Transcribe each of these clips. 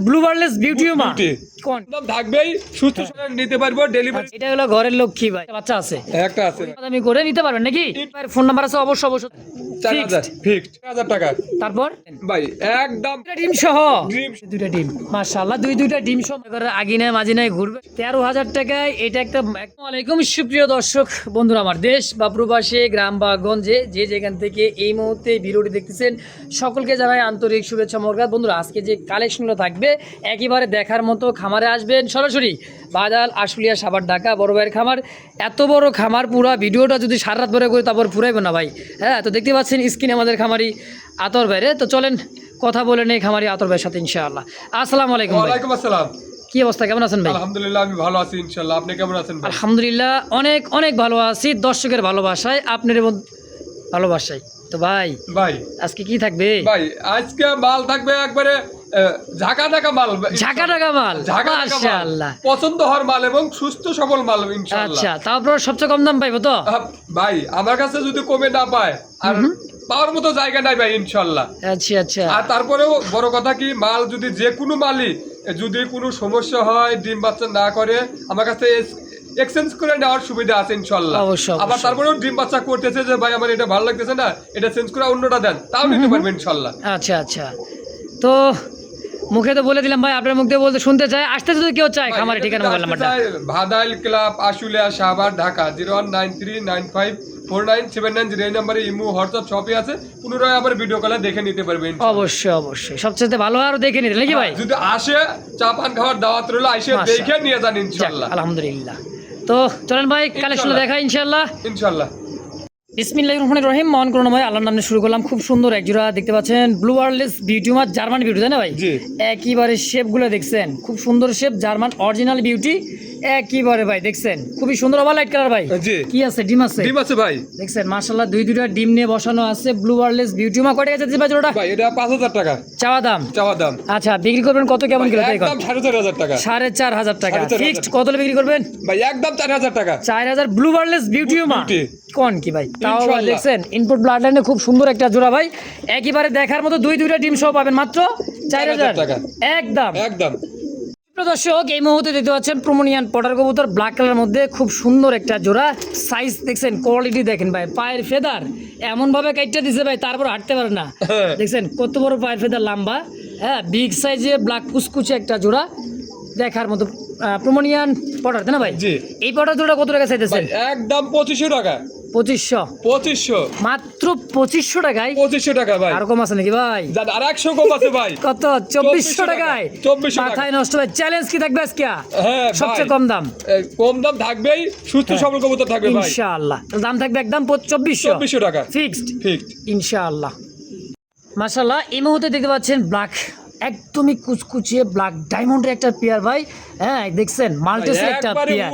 ব্লুবারলেস beauty মা কোন একদম থাকবেই সুস্থ সবল নিতে পারবো ডেলিভারি। এটা হলো ঘরের লক্ষ্মী ভাই, বাচ্চা আছে একটা আছে আমি করে নিতে পারবেন নাকি? ভাই ফোন নাম্বার আছে অবশ্যই অবশ্যই 4000 ফিক্সড 4000 টাকা তারপর ভাই একদম দুইটা ডিম সহ ডিম দুইটা ডিম মাশাআল্লাহ দুইটা ডিম সহ করে আগি নাই মাঝি নাই ঘুরবে 13000 টাকায় এটা একটা। আসসালামু আলাইকুম সুপ্রিয় দর্শক বন্ধুরা, আমার দেশ বা প্রবাসী গ্রাম বা গঞ্জে যে যেখান থেকে এই মুহূর্তে ভিডিওটি দেখতেছেন সকলকে জানাই আন্তরিক শুভেচ্ছা মোরগাত। বন্ধুরা আজকে যে কালেকশনগুলো থাকবে একেবারে দেখার মতো, খামারে আসবেন সরাসরি বাজার আশুলিয়া সাভার ঢাকা বড় ভাইয়ের খামার। এত বড় খামার পুরা ভিডিওটা যদি সারা রাত ভরে করে তারপর ফুরাইব না ভাই। হ্যাঁ, তো দেখতে পাচ্ছেন স্ক্রিনে আমাদের খামারি আতর ভাইরে, তো চলেন কথা বলে নেই খামারি আতর ভাইয়ের সাথে ইনশাআল্লাহ। আসসালামু আলাইকুম ভাই। ওয়ালাইকুম আসসালাম। কি অবস্থা, কেমন আছেন ভাই? আলহামদুলিল্লাহ আমি ভালো আছি ইনশাআল্লাহ। আপনি কেমন আছেন ভাই? আলহামদুলিল্লাহ অনেক অনেক ভালো আছি, দর্শকের ভালোবাসায় আপনার ভালোবাসায়। তো ভাই আজকে কি থাকবে? ভাই আজকে মাল থাকবে একবারে ঝাঁকা ঢাকা মাল, ঝাঁকা ঢাকা মাল মাশাআল্লাহ, পছন্দ হওয়ার মাল এবং সুস্থ সবল মাল ইনশাআল্লাহ। আচ্ছা, তারপর সবচেয়ে কম দাম পাইবো তো ভাই? আমার কাছে যদি কমে না পায় আর পাওয়ার মতো জায়গা নাই ভাই ইনশাআল্লাহ। আচ্ছা আচ্ছা। আর তারপরেও বড় কথা কি, মাল যদি যে কোনো মালই যদি কোনো সমস্যা হয়, ডিম বাচ্চা না করে, আমার কাছে এক্সচেঞ্জ করে নেওয়ার সুবিধা আছে ইনশাআল্লাহ। আবার তারপরেও ডিম বাচ্চা করতেছে যে ভাই আমার এটা ভালো লাগতেছে না, এটা চেঞ্জ করে অন্যটা দেন, তাও নিতে পারবেন ইনশাআল্লাহ। আচ্ছা আচ্ছা, তো মুখে তো বলে দিলাম ভাই, আপনার মুখ দিয়ে বলতে শুনতে চাই, আসতে যদি কেউ চায় খামারে ঠিকানা মোবাইল নাম্বারটা। ভাদাইল ক্লাব আশুলিয়া সাভার ঢাকা 0193954979 এই নম্বরে ইমো হোয়াটসঅ্যাপ সবই আছে। পুনরায় আবার ভিডিও কলে দেখে নিতে পারবেন অবশ্যই অবশ্যই, সবচেয়ে ভালো আর দেখে নিতে নাকি ভাই? যদি আসে চা পান খাওয়ার দাওয়াত রইলো, আইসে দেখে নিয়ে যান ইনশাআল্লাহ। আলহামদুলিল্লাহ, তো চলেন ভাই কালেকশন দেখা ইনশাআল্লাহ। ইনশাআল্লাহ বিসমিল্লাহির রহমানির রহিম। মহান করুণাময় আল্লাহর নামে শুরু করলাম। খুব সুন্দর এক জোড়া দেখতে পাচ্ছেন, ব্লুবারলেস বিউটি মা, জার্মান বিউটি, তাই না ভাই? একেবারে শেপগুলো দেখছেন, খুব সুন্দর শেপ, জার্মান অরিজিনাল বিউটি একেবারে ভাই দেখছেন, খুবই সুন্দর। আবার লাইট কালার ভাই, কি আছে? ডিম আছে? ডিম আছে ভাই দেখছেন মাশাআল্লাহ, দুইটা ডিম নিয়ে বসানো আছে। ব্লুবারলেস বিউটি মা কত টাকা ভাই জোড়াটা? ভাই এটা 5000 টাকা চাওয়া দাম। আচ্ছা, বিক্রি করবেন কত, কেমন কিলো? একদম 4500 টাকা। 4500 টাকা ফিক্সড। কত বিক্রি করবেন ভাই? একদম 4000 টাকা। 4000 ব্লুবারলেস বিউটি মা কোন কি ভাই? তাও দেখছেন ইনপুট ব্লাড লাইনে খুব সুন্দর একটা জোড়া ভাই, একেবারে দেখার মতো। দুইটা ডিম সহ পাবেন মাত্র 4000 টাকা একদম। দর্শক এই মুহূর্তে দেখতে পাচ্ছেন প্রোমোনিয়ান পটার কবুতর, ব্ল্যাক কালারের মধ্যে খুব সুন্দর একটা জোড়া। সাইজ দেখছেন, কোয়ালিটি দেখেন ভাই, পায়ের ফেদার এমন ভাবে কাটতে দিছে ভাই, তারপর হাঁটতে পারে না। দেখছেন কত বড় পায়ের ফেদার, লম্বা, হ্যাঁ, বিগ সাইজে ব্ল্যাক কুচকুচে একটা জোড়া দেখার মতো। প্রোমোনিয়ান পটার, তাই না ভাই? এই পটার জোড়া কত টাকা চাইতেছেন? একদম 2500 টাকা। 2500 মাত্র 2500 টাকায়? 2500 টাকা ভাই। আর কম আছে নাকি ভাই? আর 100 কম আছে ভাই। কত? 2400 টাকায়? 2400 টাকা। মাথায় নষ্ট ভাই। চ্যালেঞ্জ কি থাকবে আজকে? হ্যাঁ, সবচেয়ে কম দাম। কম দাম থাকবেই, সুস্থ সবল কবুতর থাকবে ভাই ইনশাআল্লাহ। দাম থাকবে একদম 2400 টাকা ফিক্সড ইনশাআল্লাহ। মাশাআল্লাহ এই মুহূর্তে দেখতে পাচ্ছেন ব্ল্যাক, একদমই কুচকুচিয়ে ব্ল্যাক ডায়মন্ডের একটা পেয়ার ভাই। হ্যাঁ দেখছেন, মাল্টেসের একটা পেয়ার।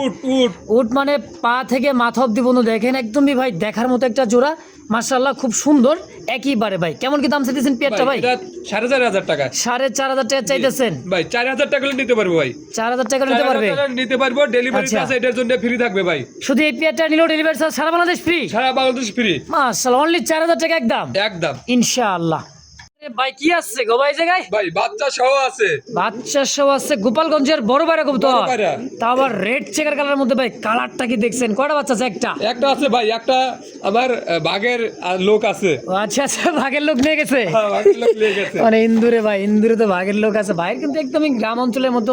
উট মানে পা থেকে মাথা অব্দি পর্যন্ত দেখেন, একদমই ভাই দেখার মতো একটা জোড়া মাশাআল্লাহ, খুব সুন্দর একেবারে ভাই। কেমন কি দাম চাইতেছেন পেয়ারটা ভাই? 4500 টাকা। 4500 টাকা চাইতেছেন ভাই? 4000 টাকা নিতে পারবো ভাই। 4000 টাকা নিতে পারবে? ডেলিভারি চার্জ এটার জন্য ফ্রি থাকবে ভাই। শুধু এই পেয়ারটা নিলেও ডেলিভারি চার্জ সারা বাংলাদেশ ফ্রি? সারা বাংলাদেশ ফ্রি মাশাআল্লাহ, অনলি 4000 টাকা একদম ইনশাআল্লাহ। ভাই কি আছে গো ভাই জায়গায়? ভাই বাচ্চা সহ আছে। বাচ্চা সহ আছে, গোপালগঞ্জের বড় বাইরা কবুতর, তা আবার রেড চেকার কালারের মধ্যে ভাই। কালারটা কি দেখছেন? কয়টা বাচ্চা আছে? একটা আছে ভাই। একটা আমার বাঘের লোক আছে। আচ্ছা আচ্ছা, বাঘের লোক নিয়ে গেছে। গেছে মানে ইন্দুরে ভাই, ইন্দুরে তো বাঘের লোক আছে ভাই, কিন্তু একদমই গ্রাম অঞ্চলের মতো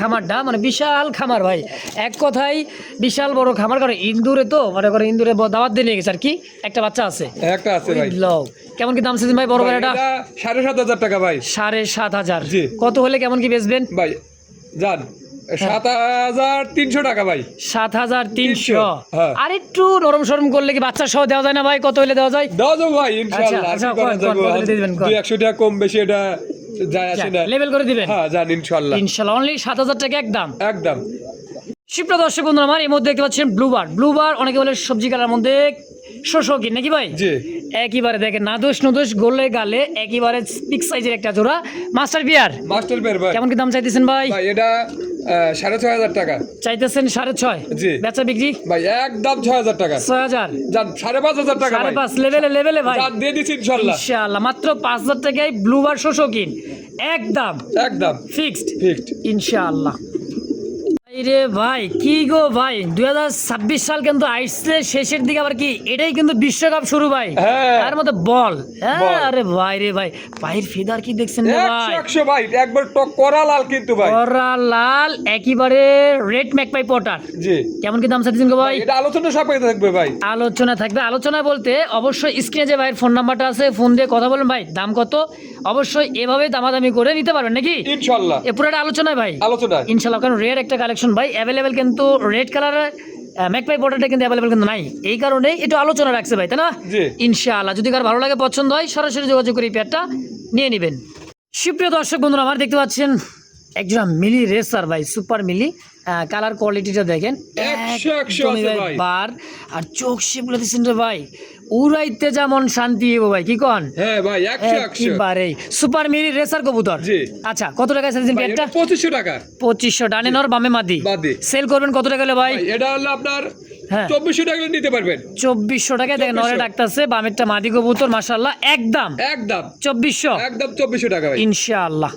খামারটা, মানে বিশাল খামার ভাই, এক কথাই বিশাল বড় খামার। কারণ ইন্দুরে তো মনে করে ইন্দুরে দাওয়াত দিয়ে নিয়ে গেছে আর কি। একটা বাচ্চা আছে ভাই। কেমন কি দাম চাইছেন ভাই বড় ভাইটা? 7500 টাকা ভাই। 7500 কত হলে কেমন কি বেচবেন ভাই? জান 7300 টাকা ভাই। 7300। আর একটু নরম সরম করলে কি বাচ্চা সহ দেওয়া যায় না ভাই? কত হলে দেওয়া যায়? দেওয়া যাবে ভাই ইনশাআল্লাহ। 100 টাকা কম বেশি এটা যায় আসে না, লেভেল করে দিবেন। হ্যাঁ জান ইনশাআল্লাহ অনলি 7000 টাকা একদম। সুপ্রিয় দর্শক বন্ধুরা আমার, এই মধ্যে দেখতে পাচ্ছেন ব্লুবার অনেকে বলে সবজি কালার মধ্যে শোষকি নাকি ভাই? একেবারে দেখেন নাদোষ নদোষ গোলে গালে একেবারে বিগ সাইজের একটা জোড়া মাস্টার বিয়ার ভাই। কেমন কি দাম চাইতেছেন ভাই? এটা 6,500 টাকা চাইতেছেন 6.5, জি। বেচা বিক্রি ভাই একদম 6,000 টাকা 6,000, যান 5,500 টাকা ভাই 5.5 লেভেলে ভাই যান দিয়ে দিচ্ছি ইনশাল্লাহ ইনশাআল্লাহ। মাত্র 5,000 টাকায় ব্লুবার শোষকিন একদম একদম ফিক্সড ফিক্সড। ইনশাআল্লাহ। রে ভাই কি গো ভাই, 2026 সাল কিন্তু আইসছে শেষের দিকে, আবার কি এটাই কিন্তু বিশ্বকাপ শুরু ভাই, হ্যাঁ। তার মধ্যে বল। হ্যাঁ বল। আরে ভাই রে ভাই, পায়ের ফেদার কি দেখছেন রে ভাই, 100 ভাই একবার টক করা লাল কিন্তু ভাই করা লাল একেবারে রেড ম্যাকপাই পটার। জি। কেমন কি দাম চাইছেন গো ভাই? এটা আলোচনা সাপেক্ষে থাকবে ভাই। আলোচনা থাকবে, আলোচনা বলতে অবশ্যই স্ক্রিনে যে ভাইয়ের ফোন নাম্বারটা আছে ফোন দিয়ে কথা বলুন ভাই, দাম কত অবশ্যই এভাবে দামাদামি করে নিতে পারবেন নাকি ইনশাল্লাহ এ পুরোটা আলোচনায় ভাই, আলোচনা ইনশাল্লাহ। কারণ রেয়ার একটা কালেকশন ভাই, অ্যাভেলেবেল কিন্তু রেড কালারের ম্যাকপাই বর্ডারটা কিন্তু অ্যাভেলেবেল কিন্তু নাই, এই কারণে একটু আলোচনা রাখছে ভাই, তাই না? জি। ইনশাআল্লাহ যদি কার ভালো লাগে পছন্দ হয় সরাসরি যোগাযোগ করে এই পেয়ারটা নিয়ে নেবেন। সুপ্রিয় দর্শক বন্ধুরা আমার দেখতে পাচ্ছেন একজন মিলি রেসার ভাই, সুপার মিলি, কালার কোয়ালিটিটা দেখেন 100 একদমই আছে ভাই ভাই। বার, আর চোখ শিবগুলো দিচ্ছেন রে ভাই, উড়াইতে যেমন শান্তি হবো ভাই, কি কন? হ্যাঁ ভাই 100 একেবারে সুপার মিলি রেসার কবুতর। জি। আচ্ছা কত টাকা চাইছেন ভাই পেয়ারটা? এটা 2500 টাকা 2500 ডানে নর বামে মাদি, মাদি। সেল করবেন কত টাকা হলে ভাই? ভাই এটা হলো আপনার হ্যাঁ 2400 টাকা নিতে পারবেন 2400 টাকায় দেখেন, নরে 2400 ডাকতেছে বামেরটা মাদি কবুতর, মাশাআল্লাহ একদম একদম 2400 একদম 2400 টাকা ভাই ইনশাআল্লাহ।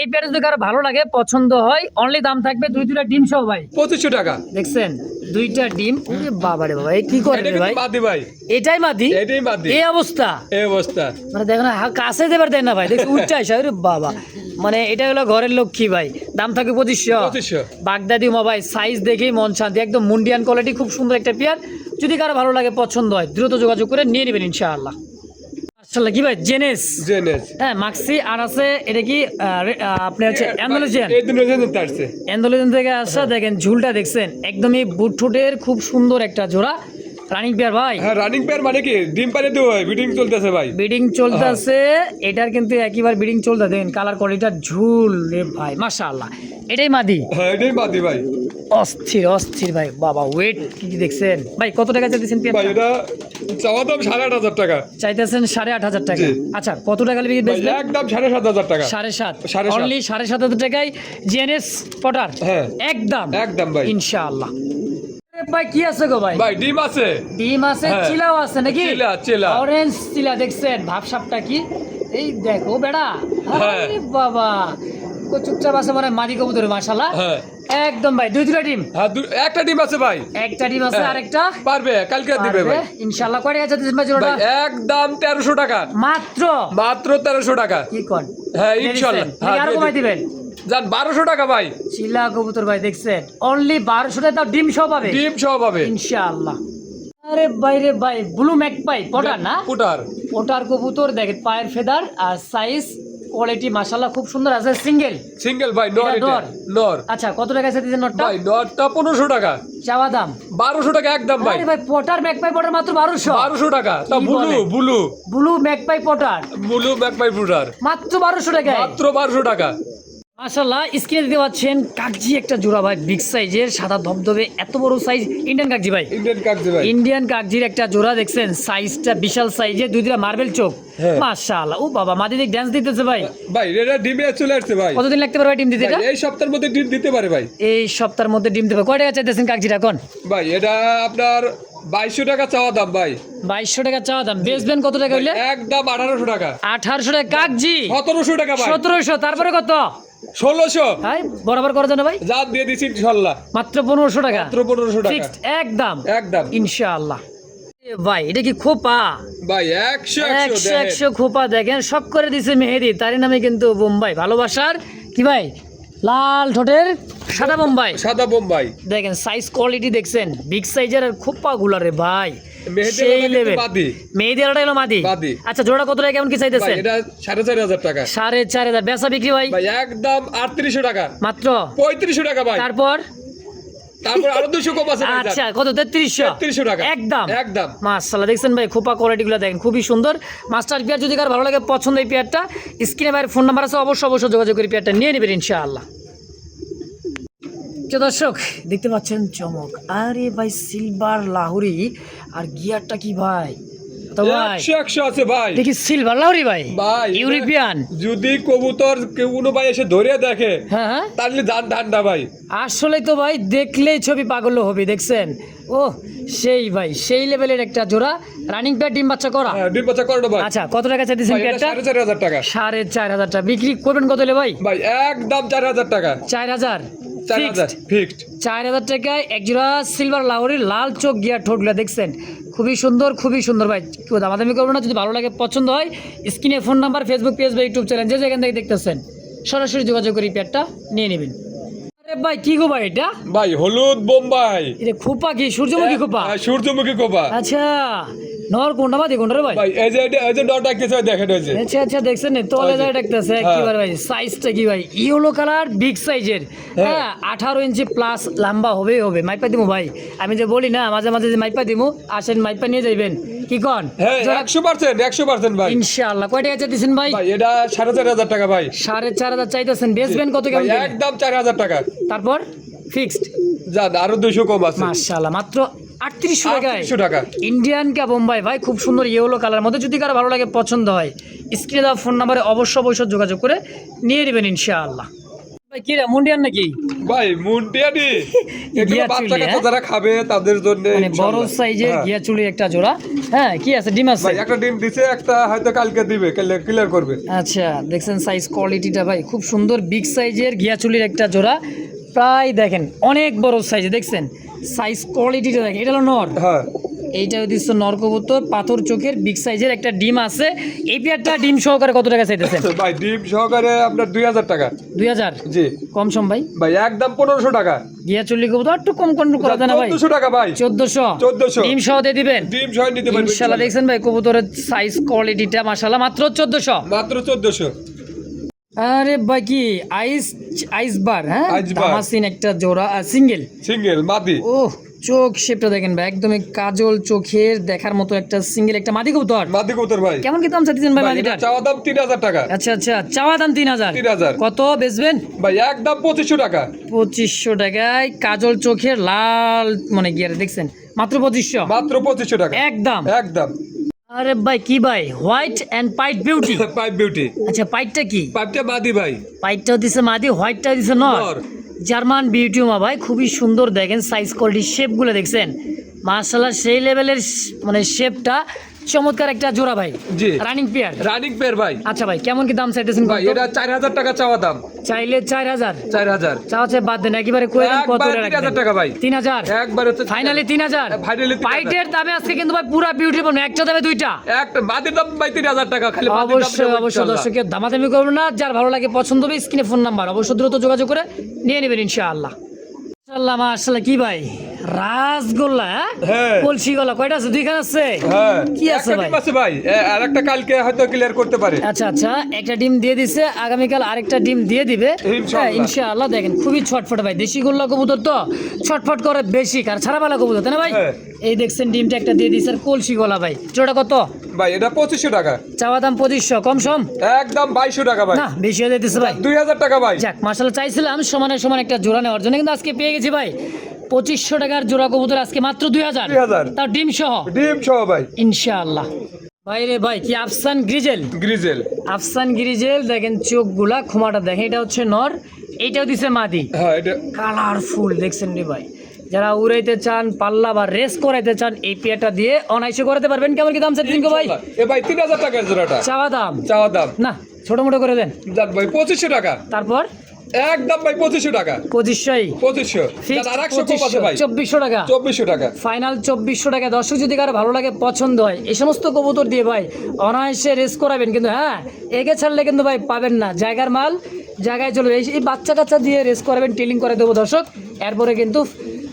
এই পেয়ারে যদি কারো ভালো লাগে পছন্দ হয় অনলি দাম থাকবে দুইটা ডিম সহ ভাই, 2500 টাকা দেখছেন দুইটা ডিম। ওরে বাবা রে বাবা, এই কি করে এটা রে ভাই? কিন্তু মাদি ভাই এটাই মাদি, এটাই মাদি এই অবস্থা এই অবস্থা মানে দেখো না, কাছে দেবার দেন না ভাই, দেখছি উঠতে আসে রে বাবা, মানে এটা হলো ঘরের লক্ষ্মী ভাই। দাম থাকে 2500 2500 বাগদাদি মোবাইল, সাইজ দেখেই মন শান্তি, একদম মুন্ডিয়ান কোয়ালিটি, খুব সুন্দর একটা পেয়ার। যদি কারো ভালো লাগে পছন্দ হয় দ্রুত যোগাযোগ করে নিয়ে নেবেন ইনশাআল্লাহ। মাশাআল্লাহ কি ভাই জেনেস, জেনেস হ্যাঁ মাক্সি আর আছে, এটা কি আপনি হচ্ছে অ্যান্ডালুজিয়ান, এই দুটো জেনেস আসছে অ্যান্ডালুজিয়ান থেকে আসা, দেখেন ঝুলটা দেখছেন একদমই বুটঠোঁটের খুব সুন্দর একটা জোড়া রানিং পেয়ার ভাই। হ্যাঁ রানিং পেয়ার মানে কি ডিম পারে তো ভাই বিডিং চলতেছে ভাই বিডিং চলতেছে, এটার কিন্তু একইবার বিডিং চলতে দেখেন, কালার কোয়ালিটির ঝুল রে ভাই মাশাআল্লাহ। এটাই মাদি, হ্যাঁ এটাই মাদি ভাই অস্থির অস্থির ভাই বাবা, ওয়েট কি কি দেখছেন ভাই? কত টাকা চাইতেছেন ভাই পেয়ারটা? এটা চাওয়া দাম 8,500 টাকা চাইতেছেন 8,500 টাকা। জি। আচ্ছা কত টাকা বিক্রি ভাই বেচবেন? একদম 7,500 টাকা 7.5, 7.5 অনলি 7.5 টাকায় জিএনএস পটার হ্যাঁ একদম একদম ভাই ইনশাআল্লাহ। ভাই কি আছে গো ভাই? ভাই ডিম আছে ডিম আছে, হ্যাঁ। চিলাও আছে নাকি? চিলা অরেঞ্জ চিলা দেখছেন, ভাবসাবটা কি এই দেখো বেড়া, হ্যাঁ। আরে বাবা চুপচাপ আছে মানে মাদি কবুতর মাশাআল্লাহ হ্যাঁ একদম ভাই। দুইটা ডিম, হ্যাঁ একটা ডিম আছে ভাই একটা ডিম আছে, হ্যাঁ। আরেকটা পারবে কালকে দিবে ভাই ইনশাআল্লাহ। কয় টাকা চাইতেছেন ভাই জোড়াটা? ভাই একদম 1300 টাকা মাত্র মাত্র 1300 টাকা কি কোন? হ্যাঁ ইনশাআল্লাহ হ্যাঁ আর কমাই দিবেন জান 1200 টাকা ভাই চিলা কবুতর ভাই দেখছেন, অনলি 1200 টাকা, তাও ডিম সহ পাবে ডিম সহ পাবে ইনশাআল্লাহ। আরে ভাই রে ভাই, ব্লু ম্যাকপাই পটার না, পুটার ওটার কবুতর দেখেন, পায়ের ফেদার আর সাইজ কোয়ালিটি মাশাআল্লাহ খুব সুন্দর আছে, সিঙ্গেল ভাই নর এটা এটা নর। নর আচ্ছা কত টাকা আছে দিতেন নটটা? ভাই নরটা 1500 টাকা চাওয়া দাম 1200 টাকা একদম ভাই আরে ভাই পটার ম্যাকপাই পটার মাত্র 1200, 1200 টাকা তা কি ব্লু বলে? Blue blue magpie putter blue magpie putter মাত্র 1200 টাকা মাত্র 1200 টাকা মাশাআল্লাহ। স্ক্রিনে দিতে পাচ্ছেন কাগজি একটা জোড়া ভাই, বিগ সাইজের, সাদা ধবধবে, এত বড় সাইজ, ইন্ডিয়ান কাগজি ভাই, ইন্ডিয়ান কাগজি ভাই ইন্ডিয়ান কাগজির একটা জোড়া দেখছেন, সাইজটা বিশাল সাইজের, দুইটা মার্বেল চোখ হ্যাঁ। মাশাআল্লাহ। ও বাবা মাদি দিক ডান্স দিতেছে ভাই, ভাই এটা ডিমে চলে আসছে ভাই কতদিন লাগতে পারে ভাই ডিম দিতে? ভাই, এটা এই সপ্তাহের মধ্যে ডিম দিতে পারে ভাই এই সপ্তাহের মধ্যে ডিম দেবে। কয় টাকা চাইতেছেন কাগজিটা এখন? ভাই এটা আপনার 2200 টাকা চাওয়া দাম ভাই 2200 টাকা চাওয়া দাম, বেচবেন কত টাকা হইলে? একদম 1800 টাকা 1800 টাকা কাগজি, 1700 টাকা ভাই 1700, তারপরে কত 1600 ভাই বরাবর করার জন্য ভাই যা দিয়ে দিছি ইনশাআল্লাহ মাত্র 1500 টাকা, মাত্র 1500 টাকা ফিক্সড একদম একদম ইনশাআল্লাহ। এ ভাই এটা কি খোপা? ভাই 100 100 100 খোপা দেখেন, সব করে দিছে মেহেদি, তারই নামে কিন্তু বোম্বাই ভালোবাসার কি ভাই, লাল ঠোঁটের সাদা বোম্বাই, সাদা বোম্বাই দেখেন সাইজ কোয়ালিটি দেখছেন, বিগ সাইজের আর খোপা গুলারে ভাই মেহেদি সেই আলাদা লেভেল। কিন্তু বাদি। মেহেদি আলাদা হলো মাদি। বাদি। আচ্ছা জোড়া কত টাকা কেমন কি ভাই চাইতেছেন? এটা 4500 টাকা 4,500 বেচা বিক্রি ভাই ভাই একদম 3800 টাকা মাত্র 3500 টাকা ভাই তারপর তারপর আরো 200 কম আছে ভাই আচ্ছা কত 3300 3300 টাকা একদম একদম মাশাআল্লাহ। দেখছেন ভাই খোপা কোয়ালিটি গুলো দেখেন খুবই সুন্দর, মাস্টার পেয়ার। যদি কার ভালো লাগে পছন্দ এই পেয়ারটা, স্ক্রিনে ভাইয়ের ফোন নাম্বার আছে, অবশ্যই যোগাযোগ করে পেয়ারটা নিয়ে নেবেন ইনশাআল্লাহ। দর্শক দেখতে পাচ্ছেন চমক, আরে ভাই সিলভার লাহুরি, আর গিয়ারটা কি ভাই, এত তো ভাই 100 আছে ভাই। দেখি সিলভার লাহরি ভাই, ভাই ইউরোপিয়ান। যদি কবুতর কেউ কোনো ভাই এসে ধরে দেখে হ্যাঁ হ্যাঁ, তাহলে জান ঠান্ডা ভাই। আসলে তো ভাই দেখলেই ছবি পাগল হবে, দেখছেন? ও সেই ভাই সেই লেভেলের একটা জোড়া, রানিং পেয়ার, ডিম বাচ্চা করা। হ্যাঁ, ডিম বাচ্চা করে ভাই। আচ্ছা, কত টাকা চাইতেছেন ভাই, এটা পেয়ারটা? 4,500 টাকা। 4,500 টাকা বিক্রি করবেন কত হলে ভাই? ভাই একদম 4,000 টাকা। 4,000 4,000 ফিক্সড। 4,000 টাকায় এক জোড়া সিলভার লাহোরির লাল চোখ গিয়া ঠোঁটগুলা দেখছেন, খুবই সুন্দর, খুবই সুন্দর ভাই। কেউ দামাদামি করবো না, যদি ভালো লাগে পছন্দ হয় স্ক্রিনে ফোন নাম্বার, ফেসবুক পেজ বা ইউটিউব চ্যানেল যে যেখান থেকে দেখতেছেন সরাসরি যোগাযোগ করে পেয়ারটা নিয়ে নেবেন। আরে ভাই কি গো ভাই এটা? ভাই হলুদ বোম্বাই। এটা খোপা কি সূর্যমুখী খোপা? হ্যাঁ, সূর্যমুখী কোপা। আচ্ছা, নর কোনটা মাদি কোনটা রে ভাই? ভাই এই যে ডট ডাকতেছে দেখেন ওই যে। আচ্ছা আচ্ছা, দেখছেন না তলে যায় ডাকতেছে একেবারে ভাই। সাইজটা কি ভাই? ইয়েলো কালার, বিগ সাইজের। হ্যাঁ, 18 ইঞ্চি প্লাস লম্বা হবে। মাইপা দিমু ভাই, আমি যে বলি না মাঝে মাঝে যে মাইপা দিমু, আসেন মাইপা নিয়ে যাইবেন। কি কন? হ্যাঁ 100% ভাই। ইনশাআল্লাহ। কয় টাকা চাইতেছেন ভাই? ভাই এটা 4,500 টাকা ভাই। 4,500 চাইতেছেন, বেচবেন কত ভাই কেমন? একদম 4,000 টাকা। তারপর ফিক্সড যান আরো 200 কম আছে। মাশাআল্লাহ, মাত্র 3800 টাকায় 3800 টাকা। ইন্ডিয়ান কা বোম্বাই ভাই, খুব সুন্দর ইয়েলো কালার মধ্যে। যদি কারো ভালো লাগে পছন্দ হয় স্ক্রিনে দেওয়া ফোন নাম্বারে অবশ্যই যোগাযোগ করে নিয়ে নেবেন ইনশাআল্লাহ। ভাই কি রে, মুন্ডিয়ান নাকি? ভাই মুন্ডিয়ানি এগুলো গিয়া বাচ্চা চুলি, কাচ্চা যারা খাবে তাদের জন্য মানে বড় ইনশাআল্লাহ। সাইজের হ্যাঁ। গিয়া চুলির একটা জোড়া। হ্যাঁ, কি আছে? ডিম আছে ভাই একটা ডিম দিছে, একটা হয়তো কালকে দিবে, ক্লিয়ার করবে। আচ্ছা, দেখছেন সাইজ কোয়ালিটিটা ভাই খুব সুন্দর, বিগ সাইজের গিয়া চুলির একটা জোড়া। প্রায় দেখেন অনেক বড় সাইজে, দেখছেন সাইজ কোয়ালিটিটা দেখেন। এটা হলো নর, হ্যাঁ এইটা হচ্ছে নর কবুতর, পাথর চোখের, বিগ সাইজের একটা ডিম আছে। এই পেয়ারটা ডিম সহকারে কত টাকা চাইতেছেন? ভাই ডিম সহকারে আপনার 2,000 টাকা। 2,000 জি কম সম ভাই? ভাই একদম 1,500 টাকা। গিয়া চুল্লি কবুতর একটু কম করা যায় না ভাই? 1,400 টাকা ভাই। 1400 ডিম সহ দিয়ে দিবেন ডিম সহ নিতে পারবেন ইনশাআল্লাহ। দেখছেন ভাই কবুতরের সাইজ কোয়ালিটিটা মাশাআল্লাহ, মাত্র 1400। মাত্র 1400। আরে ভাই কি আইস বার, হ্যাঁ আইসবার। দামাসিন একটা জোড়া, সিঙ্গেল মাদি। ও চোখ শেপটা দেখেন ভাই, একদমই কাজল চোখের দেখার মতো একটা সিঙ্গেল একটা মাদি কবুতর। মাদি কবুতর ভাই। কেমন কি দাম চাইতেছেন ভাই ভাই মাদিটার? এটা চাওয়া দাম 3,000 টাকা। আচ্ছা আচ্ছা, চাওয়া দাম 3,000। 3,000 কত বেচবেন? ভাই একদম 2,500 টাকা। 2,500 টাকায় কাজল চোখের লাল মানে গিয়ারে, দেখছেন মাত্র 2,500। মাত্র 2,500 টাকা একদম। একদম। আরে ভাই কি ভাই, হোয়াইট এন্ড পাইট বিউটি। Pipe beauty. আচ্ছা, পাইটটা কি? পাইপটা মাদি ভাই। পাইটটাও দিছে মাদি, হোয়াইটটাও দিছে নর। নর। জার্মান বিউটি মা ভাই, খুবই সুন্দর। দেখেন সাইজ কোয়ালিটি, শেপগুলো দেখছেন মাশাআল্লাহ, সেই লেভেলের মানে শেপটা চমৎকার একটা জোড়া ভাই। জি রানিং পেয়ার। রানিং পেয়ার ভাই। আচ্ছা ভাই, কেমন কি দাম চাইতেছেন? ভাই এটা 4,000 টাকা চাওয়া দাম। চাইলে 4,000। 4,000 চাওয়া চাই বাদ দেন, একেবারে কই দেন কত একবার টাকা? 3,000 টাকা ভাই। 3,000 একবার হচ্ছে ফাইনালি 3,000। ফাইনালি পাইটের দামে আজকে কিন্তু ভাই পুরা বিউটি পাবেন, একটা দামে দুইটা। একটা মাদির দাম ভাই 3,000 টাকা খালি মাদির দাম। অবশ্যই দর্শকের দামাদামি করবেন না, যার ভালো লাগে পছন্দ হবে স্ক্রিনে ফোন নাম্বার অবশ্যই দ্রুত যোগাযোগ করে নিয়ে নেবেন ইনশাআল্লাহ। মাশাআল্লাহ মাশাআল্লাহ, কি ভাই রাসগোল্লা? হ্যাঁ। কলসি গলা কয়টা আছে? দুইখান আছে। হ্যাঁ কি আছে ভাই? আছে ভাই, আর একটা কালকে হয়তো ক্লিয়ার করতে পারে। আচ্ছা আচ্ছা, একটা ডিম দিয়ে দিছে, আগামীকাল আরেকটা ডিম দিয়ে দিবে ইনশাআল্লাহ। ইনশাআল্লাহ। দেখেন খুবই ছটফট ভাই, দেশি গোল্লা কবুতর তো ছটফট করে বেশি, কার ছাড়া পালা কবুতর, তাই না ভাই? হ্যাঁ। এই দেখছেন ডিমটা একটা দিয়ে দিছে, আর কলসি গলা ভাই। জোড়া কত? ভাই এটা 2,500 টাকা। চাওয়া দাম 2,500, কম সম? একদম 2,200 টাকা ভাই। না বেশি হয়ে যাইতেছে ভাই। 2,000 টাকা ভাই। যাক মাশাআল্লাহ, চাইছিলাম সমানে সমান একটা জোড়া নেওয়ার জন্য, কিন্তু আজকে পেয়ে গেছি ভাই। 2,500 টাকার জোড়া কবুতর আজকে মাত্র 2,000। 2,000 তাও ডিম সহ ডিম সহ ভাই। ইনশাআল্লাহ। ভাই রে ভাই, কি আফসান গ্রিজেল। আফসান গ্রিজেল, দেখেন চোখগুলা, খুমাটা দেখেন, এটা হচ্ছে নর, এইটাও দিছে মাদি। হ্যাঁ এটা কালারফুল, দেখছেন রে ভাই। যারা উড়াইতে চান, পাল্লা বা রেস করাইতে চান, এই পেয়ারটা দিয়ে অনায়াসে করাতে পারবেন। কেমন কি দাম চাইছেন ভাই? এ ভাই 3,000 টাকার জোড়াটা। চাওয়া দাম না, ছোট মোটো করে দেন। যাক ভাই 2,500 টাকা। তারপর একদম ভাই 2,500 টাকা। 2,500 যাক আর 100 কম আছে ভাই। 2,400 টাকা। 2,400 টাকা ফাইনাল 2,400 টাকা। দর্শক যদি কারো ভালো লাগে পছন্দ হয়, এই সমস্ত কবুতর দিয়ে ভাই অনায়াসে রেস করাবেন, কিন্তু হ্যাঁ একে ছাড়লে কিন্তু ভাই পাবেন না, জায়গার মাল জায়গায় চলে যাবে। এই বাচ্চা কাচ্চা দিয়ে রেস করাবেন, টেলিং করে দেবো দর্শক, এরপরে কিন্তু